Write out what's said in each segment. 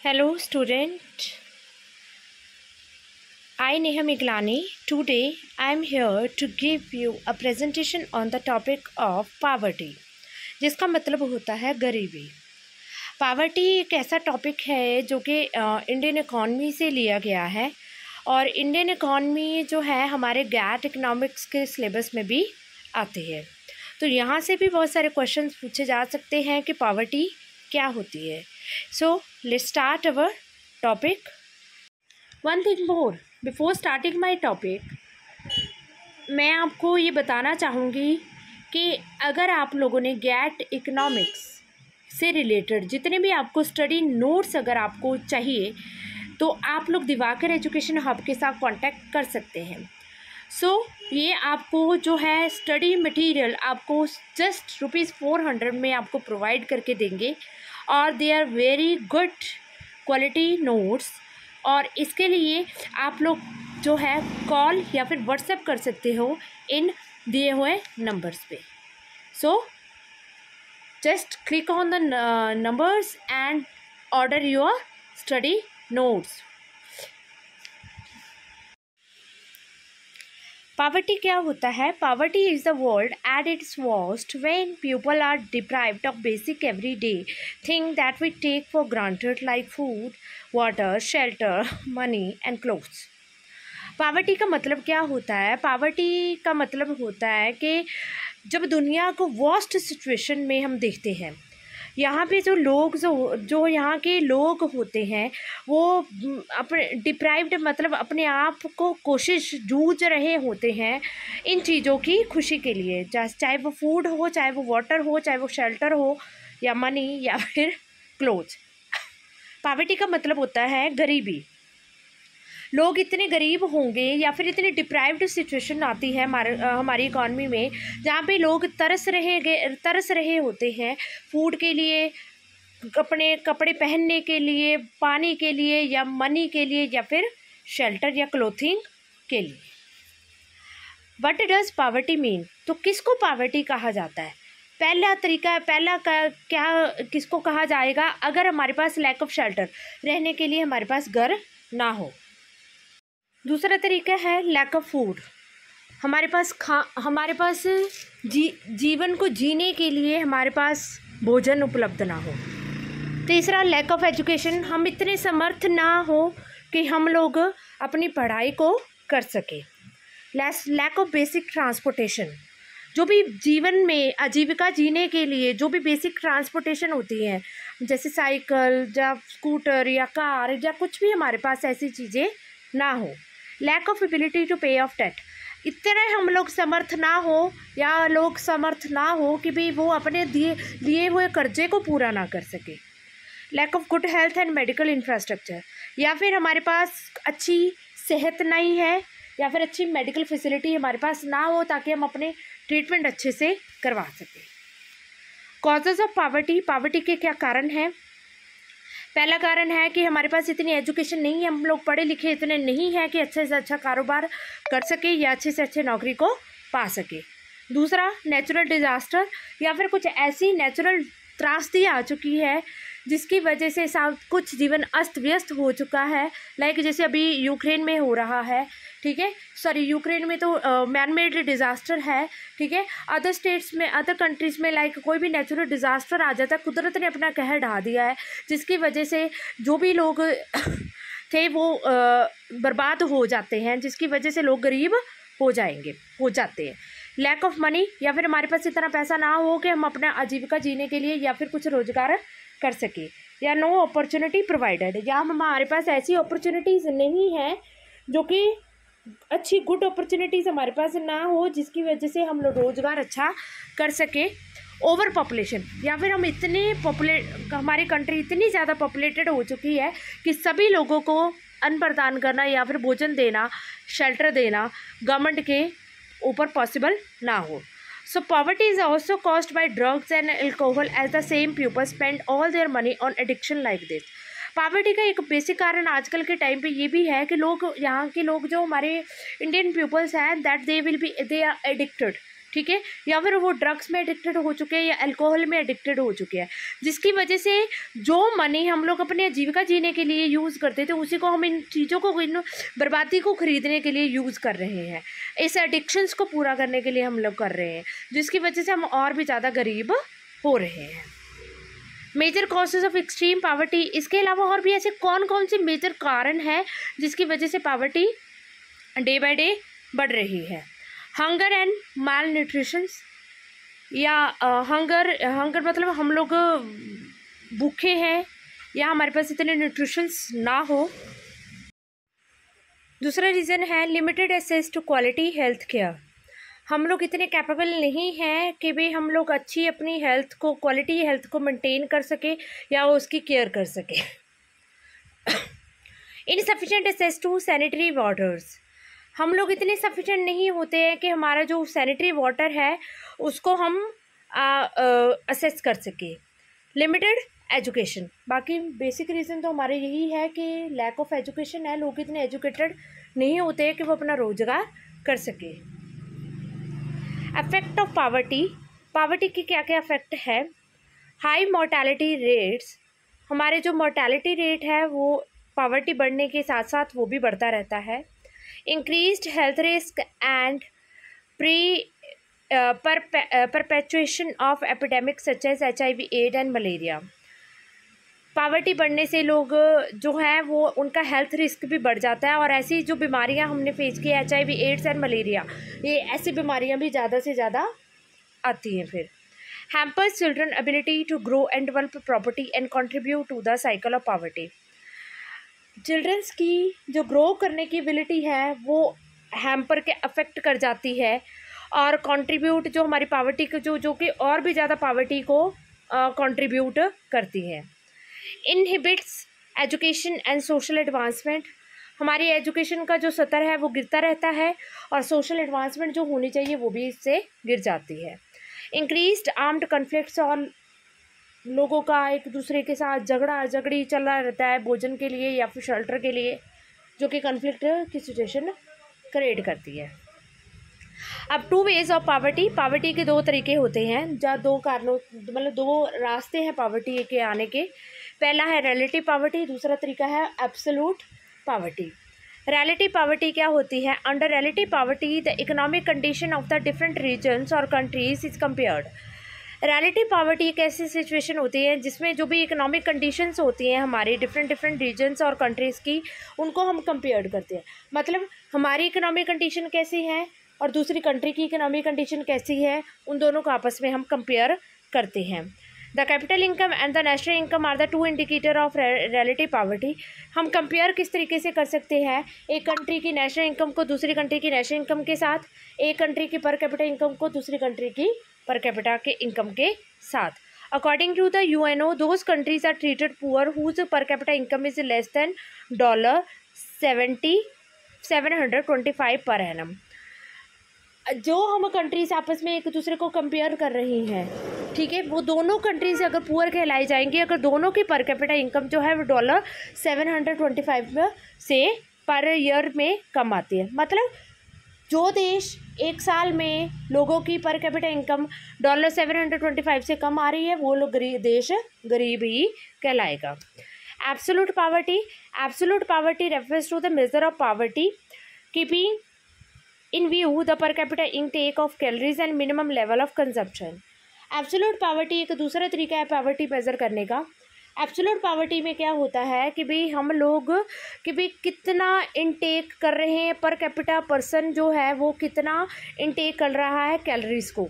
Hello student, I Neha Miglani. Today I am here to give you a presentation on the topic of poverty, जिसका मतलब होता है गरीबी। Poverty एक ऐसा टॉपिक है जो कि इंडियन इकॉनमी से लिया गया है और इंडियन इकॉनमी जो है हमारे गैट इकोनॉमिक्स के सिलेबस में भी आती है। तो यहाँ से भी बहुत सारे क्वेश्चंस पूछे जा सकते हैं कि पावर्टी क्या होती है। So let's start our topic. One thing more before starting my topic, मैं आपको ये बताना चाहूँगी कि अगर आप लोगों ने गैट इकोनॉमिक्स से रिलेटेड जितने भी आपको स्टडी नोट्स अगर आपको चाहिए तो आप लोग दिवाकर एजुकेशन हब के साथ कांटेक्ट कर सकते हैं। ये आपको जो है स्टडी मटेरियल आपको जस्ट ₹400 में आपको प्रोवाइड करके देंगे और they are very good quality notes. और इसके लिए आप लोग जो है कॉल या फिर व्हाट्सएप कर सकते हो इन दिए हुए नंबर्स पे। Just click on the numbers and order your study notes. Poverty क्या होता है? Poverty is the world at its worst when people are deprived of basic everyday thing that we take for granted like food, water, shelter, money and clothes. Poverty का मतलब क्या होता है? Poverty का मतलब होता है कि जब दुनिया को वर्स्ट सिचुएशन में हम देखते हैं, यहाँ पे जो लोग जो यहाँ के लोग होते हैं वो अपने डिप्राइव्ड मतलब अपने आप को कोशिश जूझ रहे होते हैं इन चीज़ों की खुशी के लिए, चाहे वो फूड हो, चाहे वो वाटर हो, चाहे वो शेल्टर हो या मनी या फिर क्लोथ्स। पॉवर्टी का मतलब होता है गरीबी। लोग इतने गरीब होंगे या फिर इतनी डिप्राइव्ड सिचुएशन आती है हमारी इकॉनमी में जहाँ पे लोग तरस रहे होते हैं फूड के लिए, अपने कपड़े पहनने के लिए, पानी के लिए या मनी के लिए या फिर शेल्टर या क्लोथिंग के लिए। What does poverty mean? तो किसको पॉवर्टी कहा जाता है? किसको कहा जाएगा? अगर हमारे पास लैक ऑफ शेल्टर, रहने के लिए हमारे पास घर ना हो। दूसरा तरीका है लैक ऑफ फूड, हमारे पास जीवन को जीने के लिए हमारे पास भोजन उपलब्ध ना हो। तीसरा लैक ऑफ एजुकेशन, हम इतने समर्थ ना हो कि हम लोग अपनी पढ़ाई को कर सके। लैक ऑफ बेसिक ट्रांसपोर्टेशन, जो भी जीवन में आजीविका जीने के लिए जो भी बेसिक ट्रांसपोर्टेशन होती है जैसे साइकिल या स्कूटर या कार या कुछ भी हमारे पास ऐसी चीज़ें ना हो। लैक ऑफ एबिलिटी टू पे ऑफ डेट, इतने हम लोग समर्थ ना हो या लोग समर्थ ना हो कि भी वो अपने लिए हुए कर्जे को पूरा ना कर सके। Lack of good health and medical infrastructure, या फिर हमारे पास अच्छी सेहत नहीं है या फिर अच्छी मेडिकल फैसिलिटी हमारे पास ना हो ताकि हम अपने ट्रीटमेंट अच्छे से करवा सकें। कॉजेज़ ऑफ पावर्टी, पावर्टी के क्या कारण हैं? पहला कारण है कि हमारे पास इतनी एजुकेशन नहीं है, हम लोग पढ़े लिखे इतने नहीं हैं कि अच्छे से अच्छा कारोबार कर सके या अच्छे से अच्छे नौकरी को पा सके। दूसरा नेचुरल डिज़ास्टर, या फिर कुछ ऐसी नेचुरल त्रासदी आ चुकी है जिसकी वजह से सब कुछ जीवन अस्त व्यस्त हो चुका है। लाइक जैसे अभी यूक्रेन में हो रहा है, ठीक है, सॉरी यूक्रेन में तो मैन मेड डिज़ास्टर है, ठीक है। अदर स्टेट्स में, अदर कंट्रीज़ में लाइक कोई भी नेचुरल डिज़ास्टर आ जाता है, कुदरत ने अपना कहर ढा दिया है जिसकी वजह से जो भी लोग थे वो बर्बाद हो जाते हैं, जिसकी वजह से लोग गरीब हो जाते हैं। लैक ऑफ मनी, या फिर हमारे पास इतना पैसा ना हो कि हम अपना आजीविका जीने के लिए या फिर कुछ रोज़गार कर सके। या नो अपॉर्चुनिटी प्रोवाइडेड, या हमारे पास ऐसी अपॉर्चुनिटीज़ नहीं है जो कि अच्छी गुड अपॉर्चुनिटीज़ हमारे पास ना हो जिसकी वजह से हम लोग रोज़गार अच्छा कर सके। ओवर पॉपुलेशन, या फिर हम हमारी कंट्री इतनी ज़्यादा पॉपुलेटेड हो चुकी है कि सभी लोगों को अन्न प्रदान करना या फिर भोजन देना, शेल्टर देना गवर्नमेंट के ऊपर पॉसिबल ना हो। So poverty is also caused by drugs and alcohol as the same people spend all their money on addiction like this. Poverty का एक बेसिक कारण आजकल के टाइम पे ये भी है कि लोग, यहाँ के लोग जो हमारे इंडियन पीपल्स हैं, दैट दे आर एडिक्टेड ठीक है, या फिर वो ड्रग्स में एडिक्टेड हो चुके हैं या अल्कोहल में एडिक्टेड हो चुके हैं, जिसकी वजह से जो मनी हम लोग अपने आजीविका जीने के लिए यूज़ करते थे उसी को हम इन चीज़ों को, इन बर्बादी को ख़रीदने के लिए यूज़ कर रहे हैं। इस एडिक्शंस को पूरा करने के लिए हम लोग कर रहे हैं, जिसकी वजह से हम और भी ज़्यादा गरीब हो रहे हैं। Major causes of extreme poverty, इसके अलावा और भी ऐसे कौन कौन से मेजर कारण हैं जिसकी वजह से पावर्टी डे बाय डे बढ़ रही है? हंगर एंड माल न्यूट्रिशंस, या हंगर मतलब हम लोग भूखे हैं या हमारे पास इतने न्यूट्रिशंस ना हो। दूसरा रीज़न है limited access to quality health care, हम लोग इतने कैपेबल नहीं हैं कि भाई हम लोग अच्छी अपनी हेल्थ को, क्वालिटी हेल्थ को मेंटेन कर सके या उसकी केयर कर सके। Insufficient access to sanitary waters, हम लोग इतने सफिशिएंट नहीं होते हैं कि हमारा जो सैनिटरी वाटर है उसको हम असेस कर सके। लिमिटेड एजुकेशन, बाकी बेसिक रीज़न तो हमारे यही है कि लैक ऑफ एजुकेशन है, लोग इतने एजुकेटेड नहीं होते हैं कि वो अपना रोजगार कर सके। अफेक्ट ऑफ पावर्टी, पावर्टी की क्या क्या अफेक्ट है? हाई मोर्टेलिटी रेट्स, हमारे जो मोर्टेलिटी रेट है वो पावर्टी बढ़ने के साथ साथ वो भी बढ़ता रहता है। Increased health risk and perpetuation of epidemic such as HIV, AIDS and malaria, poverty बढ़ने से लोग जो हैं वो उनका हेल्थ रिस्क भी बढ़ जाता है, और ऐसी जो बीमारियां हमने फेस की, HIV, एड्स एंड मलेरिया, ये ऐसी बीमारियां भी ज़्यादा से ज़्यादा आती हैं। फिर hampers children ability to grow and develop property and contribute to the cycle of poverty, childrens की जो ग्रो करने की एबिलिटी है वो हैम्पर के अफेक्ट कर जाती है, और कंट्रीब्यूट जो हमारी पावर्टी को जो कि और भी ज़्यादा पावर्टी को कंट्रीब्यूट करती है। Inhibits education and social advancement, हमारी एजुकेशन का जो स्तर है वो गिरता रहता है, और सोशल एडवांसमेंट जो होनी चाहिए वो भी इससे गिर जाती है। इंक्रीज्ड आर्म्ड कन्फ्लिक्ट्स, और लोगों का एक दूसरे के साथ झगड़ी चल रहा रहता है भोजन के लिए या फिर शेल्टर के लिए, जो कि कन्फ्लिक्ट की सिचुएशन क्रिएट करती है। अब two ways of poverty, poverty के दो तरीके होते हैं, जहाँ दो कारणों मतलब दो रास्ते हैं पावर्टी के आने के। पहला है रिलेटिव पावर्टी, दूसरा तरीका है एब्सोल्यूट पावर्टी। रिलेटिव पावर्टी क्या होती है? Under relative poverty the economic condition of the different regions और countries is compared. Relative poverty एक ऐसी सिचुएशन होती है जिसमें जो भी इकोनॉमिक कंडीशंस होती हैं हमारी डिफरेंट रीजन्स और कंट्रीज़ की, उनको हम कंपेयर करते हैं। मतलब हमारी इकोनॉमिक कंडीशन कैसी है और दूसरी कंट्री की इकोनॉमिक कंडीशन कैसी है, उन दोनों को आपस में हम कंपेयर करते हैं। The capital income and the national income are the two indicator of relative poverty. हम कंपेयर किस तरीके से कर सकते हैं? एक कंट्री की नेशनल इनकम को दूसरी कंट्री की नेशनल इनकम के साथ, एक कंट्री की पर कैपिटल इनकम को दूसरी कंट्री की पर कैपिटा के इनकम के साथ। According to the UNO, those countries are treated poor whose per capita income is less than $725 per annum. जो हम कंट्रीज आपस में एक दूसरे को कंपेयर कर रही हैं, ठीक है, वो दोनों कंट्रीज अगर पुअर कहलाई जाएंगी अगर दोनों की पर कैपिटा इनकम जो है वो $725 से पर ईयर में कम आती है। मतलब जो देश एक साल में लोगों की पर कैपिटा इनकम $725 से कम आ रही है वो लोग देश गरीब ही कहलाएगा। Absolute poverty, absolute poverty refers to the measure of poverty keeping in view the per capita intake of calories and minimum level of consumption। Absolute poverty एक दूसरा तरीका है पावर्टी मेज़र करने का। एब्सोल्यूट पावर्टी में क्या होता है कि भाई हम लोग कि भाई कितना इनटेक कर रहे हैं, पर कैपिटा पर्सन जो है वो कितना इनटेक कर रहा है कैलोरीज़ को,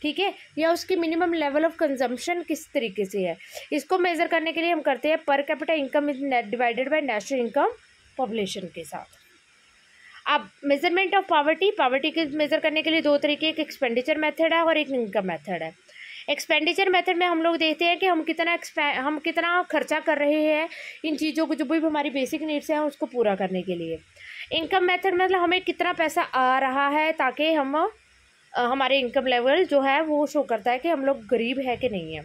ठीक है, या उसकी मिनिमम लेवल ऑफ कंजम्पशन किस तरीके से है, इसको मेज़र करने के लिए हम करते हैं पर capita income is divided by national income population के साथ। अब मेजरमेंट ऑफ पावर्टी, पावर्टी के मेज़र करने के लिए दो तरीके, एक एक्सपेंडिचर मेथड है और एक इनकम मेथड है। एक्सपेंडिचर मेथड में हम लोग देखते हैं कि हम कितना खर्चा कर रहे हैं इन चीज़ों को, जो भी हमारी बेसिक नीड्स हैं उसको पूरा करने के लिए। इनकम मेथड मतलब हमें कितना पैसा आ रहा है ताकि हम हमारे इनकम लेवल जो है वो शो करता है कि हम लोग गरीब है कि नहीं है।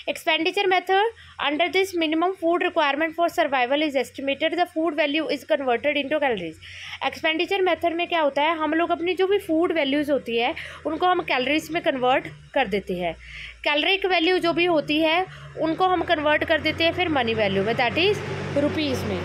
Expenditure method, under this minimum food requirement for survival is estimated, the food value is converted into calories. Expenditure method में क्या होता है, हम लोग अपनी जो भी फूड वैल्यूज़ होती है उनको हम कैलोरीज में कन्वर्ट कर देते हैं। कैलोरिक वैल्यू जो भी होती है उनको हम कन्वर्ट कर देते हैं फिर मनी वैल्यू में, दैट इज़ रुपीज़ में।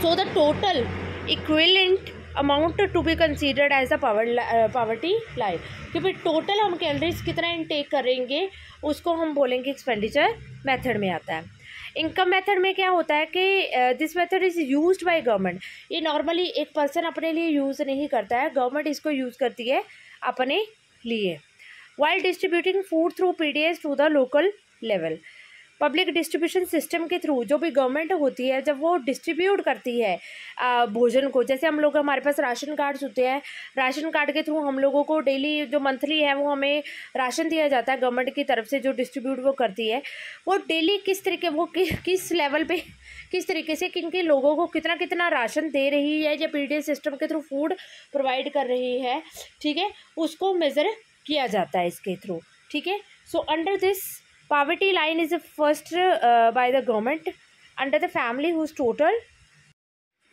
So the total equivalent amount to be considered as the poverty line, कि भाई टोटल हम कैलोरीज कितना इनटेक करेंगे उसको हम बोलेंगे एक्सपेंडिचर मेथड में आता है। इनकम मेथड में क्या होता है कि this method is used by government. ये नॉर्मली एक पर्सन अपने लिए यूज़ नहीं करता है, गवर्नमेंट इसको यूज़ करती है अपने लिए। While distributing food through PDS to the local level, public distribution system के थ्रू जो भी गवर्नमेंट होती है जब वो डिस्ट्रीब्यूट करती है भोजन को, जैसे हम लोग हमारे पास राशन कार्ड्स होते हैं, राशन कार्ड के थ्रू हम लोगों को डेली जो मंथली है वो हमें राशन दिया जाता है गवर्नमेंट की तरफ से, जो डिस्ट्रीब्यूट वो करती है, वो डेली किस तरीके वो किस लेवल पे किस तरीके से किन के लोगों को कितना कितना राशन दे रही है या PDS सिस्टम के थ्रू फूड प्रोवाइड कर रही है, ठीक है, उसको मेज़र किया जाता है इसके थ्रू, ठीक है। So under this poverty line is first by the government under the family whose total,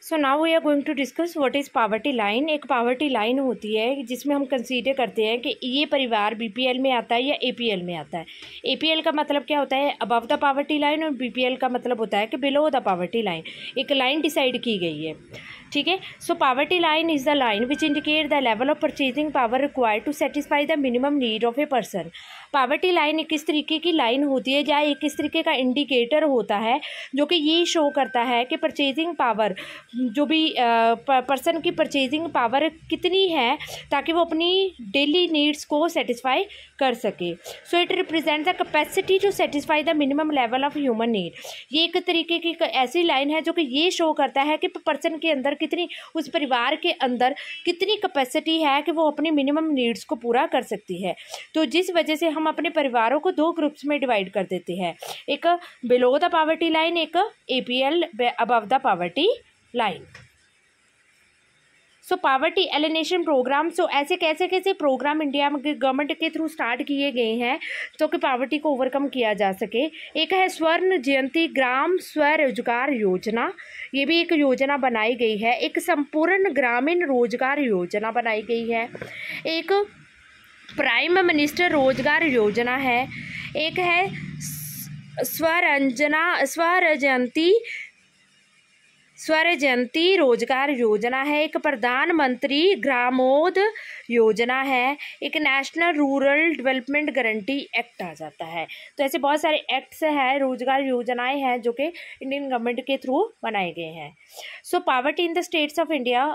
so now we are going to discuss what is poverty line। एक poverty line होती है जिसमें हम कंसीडर करते हैं कि ये परिवार BPL में आता है या APL में आता है। APL का मतलब क्या होता है, अबव द पावर्टी लाइन, और BPL का मतलब होता है कि बिलो द पावर्टी लाइन, एक लाइन डिसाइड की गई है, ठीक है। So poverty line is the line which indicate the level of purchasing power required to satisfy the minimum need of a person. Poverty line एक किस तरीके की लाइन होती है या एक किस तरीके का इंडिकेटर होता है जो कि ये शो करता है कि परचेजिंग पावर, जो भी पर्सन की परचेजिंग पावर कितनी है ताकि वो अपनी डेली नीड्स को सेटिस्फाई कर सके। So it represent the capacity to satisfy the minimum level of human need. ये एक तरीके की ऐसी लाइन है जो कि ये शो करता है कि पर्सन के अंदर कितनी, उस परिवार के अंदर कितनी कैपेसिटी है कि वो अपनी मिनिमम नीड्स को पूरा कर सकती है। तो जिस वजह से हम अपने परिवारों को दो ग्रुप्स में डिवाइड कर देते हैं, एक बिलो द पावर्टी लाइन, एक APL above the poverty line. So poverty alleviation program, so ऐसे कैसे कैसे प्रोग्राम इंडिया में गवर्नमेंट के थ्रू स्टार्ट किए गए हैं तो कि पावर्टी को ओवरकम किया जा सके। एक है स्वर्ण जयंती ग्राम स्वरोजगार योजना, ये भी एक योजना बनाई गई है। एक संपूर्ण ग्रामीण रोजगार योजना बनाई गई है। एक प्राइम मिनिस्टर रोजगार योजना है। एक है स्वरजयंती रोजगार योजना है। एक प्रधानमंत्री ग्रामोदय योजना है। एक national rural development guarantee act आ जाता है। तो ऐसे बहुत सारे एक्ट्स हैं, रोजगार योजनाएं हैं जो कि इंडियन गवर्नमेंट के थ्रू बनाए गए हैं। So poverty in the states of India,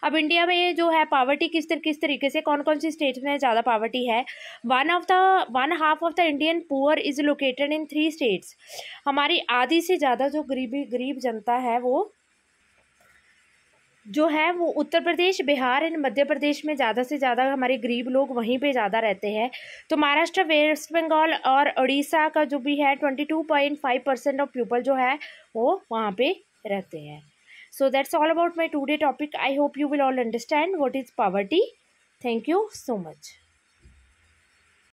अब इंडिया में जो है पावर्टी किस तरीके से कौन कौन सी स्टेट में ज़्यादा पावर्टी है। One half of the Indian poor is located in 3 states. हमारी आधी से ज़्यादा जो गरीब जनता है वो जो है वो उत्तर प्रदेश, बिहार एंड मध्य प्रदेश में ज़्यादा से ज़्यादा हमारे गरीब लोग वहीं पे ज़्यादा रहते हैं। तो महाराष्ट्र, वेस्ट बंगाल और उड़ीसा का जो भी है 22.5% ऑफ पीपल जो है वो वहाँ पे रहते हैं। So that's all about my today topic. I hope you will all understand what is poverty. Thank you so much.